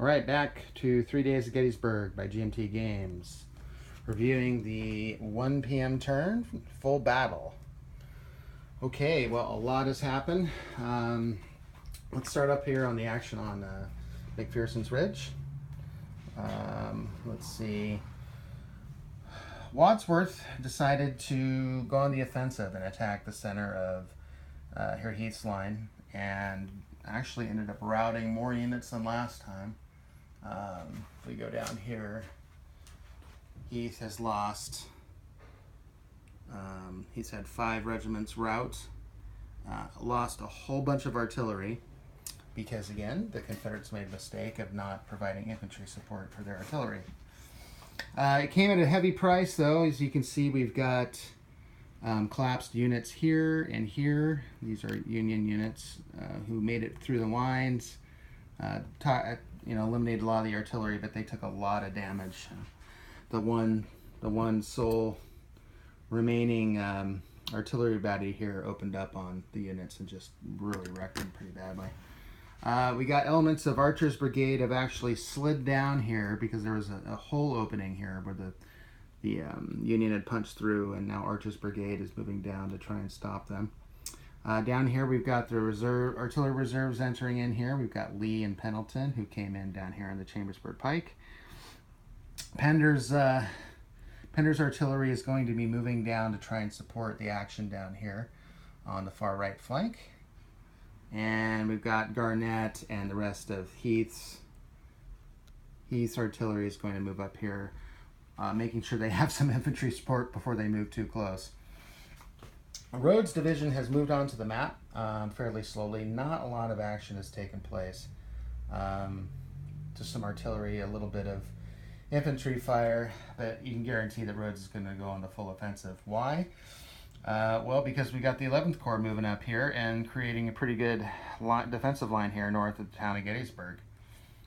All right, back to 3 Days of Gettysburg by GMT Games. Reviewing the 1 p.m. turn, full battle. Okay, well, a lot has happened. Let's start up here on the action on McPherson's Ridge. Let's see. Wadsworth decided to go on the offensive and attack the center of Heath's line, and actually ended up routing more units than last time. If we go down here, Heath has lost, he's had 5 regiments rout, lost a whole bunch of artillery, because again, the Confederates made a mistake of not providing infantry support for their artillery. It came at a heavy price though. As you can see, we've got collapsed units here and here. These are Union units who made it through the lines, eliminated a lot of the artillery, but they took a lot of damage. The one sole remaining artillery battery here opened up on the units and just really wrecked them pretty badly. We got elements of Archer's Brigade have actually slid down here because there was a hole opening here where the Union had punched through, and now Archer's Brigade is moving down to try and stop them. Down here we've got the artillery reserves entering in here. We've got Lee and Pendleton who came in down here on the Chambersburg Pike. Pender's artillery is going to be moving down to try and support the action down here on the far right flank. And we've got Garnett and the rest of Heath's artillery is going to move up here, making sure they have some infantry support before they move too close. Rhodes' division has moved onto the map fairly slowly. Not a lot of action has taken place. Just some artillery, a little bit of infantry fire, but you can guarantee that Rhodes is going to go on the full offensive. Why? Well, because we got the 11th Corps moving up here and creating a pretty good defensive line here north of the town of Gettysburg.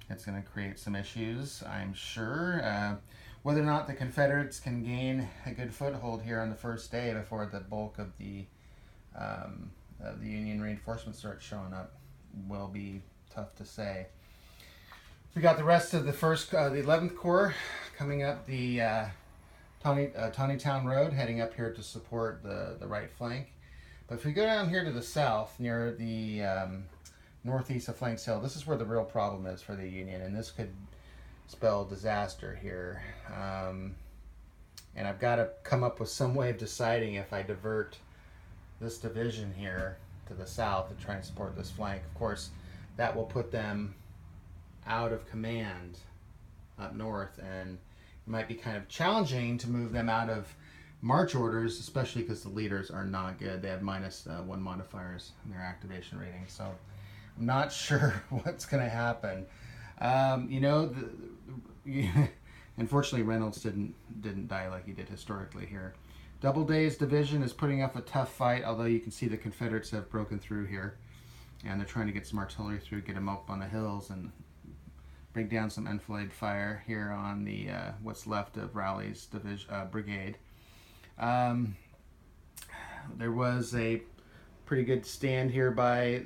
It's going to create some issues, I'm sure. Whether or not the Confederates can gain a good foothold here on the first day before the bulk of the Union reinforcements start showing up will be tough to say. We got the rest of the 11th Corps coming up the Tawnytown Road, heading up here to support the right flank. But if we go down here to the south, near the northeast of Flanks Hill, this is where the real problem is for the Union, and this could spell disaster here. And I've got to come up with some way of deciding if I divert this division here to the south and try and support this flank. Of course, that will put them out of command up north, and it might be kind of challenging to move them out of march orders, especially because the leaders are not good. They have -1 modifiers in their activation rating, so I'm not sure what's going to happen. Unfortunately, Reynolds didn't die like he did historically here. Doubleday's division is putting up a tough fight, although you can see the Confederates have broken through here, and they're trying to get some artillery through, get them up on the hills, and bring down some enfilade fire here on the what's left of Rowley's brigade. There was a pretty good stand here by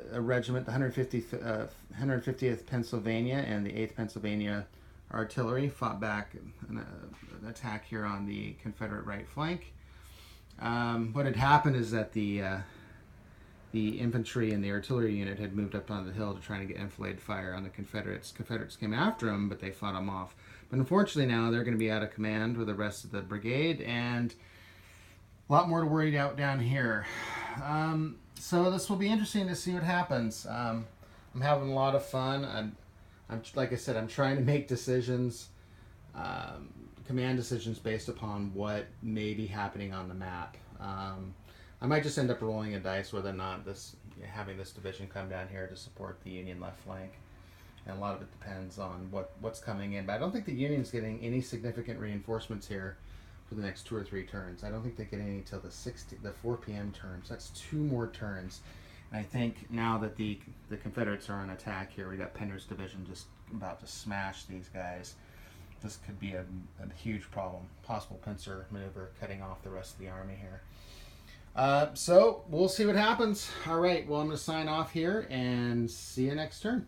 a regiment, the 150th Pennsylvania and the 8th Pennsylvania Artillery fought back an attack here on the Confederate right flank. What had happened is that the infantry and the artillery unit had moved up on the hill to try to get enfilade fire on the Confederates. Confederates came after them, but they fought them off. But unfortunately now they're going to be out of command with the rest of the brigade, and a lot more to worry about down here. So this will be interesting to see what happens. I'm having a lot of fun. I'm like I said, I'm trying to make decisions, command decisions based upon what may be happening on the map. I might just end up rolling a dice whether or not having this division come down here to support the Union left flank. And a lot of it depends on what's coming in. But I don't think the Union's getting any significant reinforcements here for the next 2 or 3 turns. I don't think they get any until the 4 p.m. turns. That's 2 more turns. And I think now that the Confederates are on attack here, we got Pender's division just about to smash these guys. This could be a huge problem. Possible pincer maneuver cutting off the rest of the army here. So we'll see what happens. All right, well, I'm going to sign off here and see you next turn.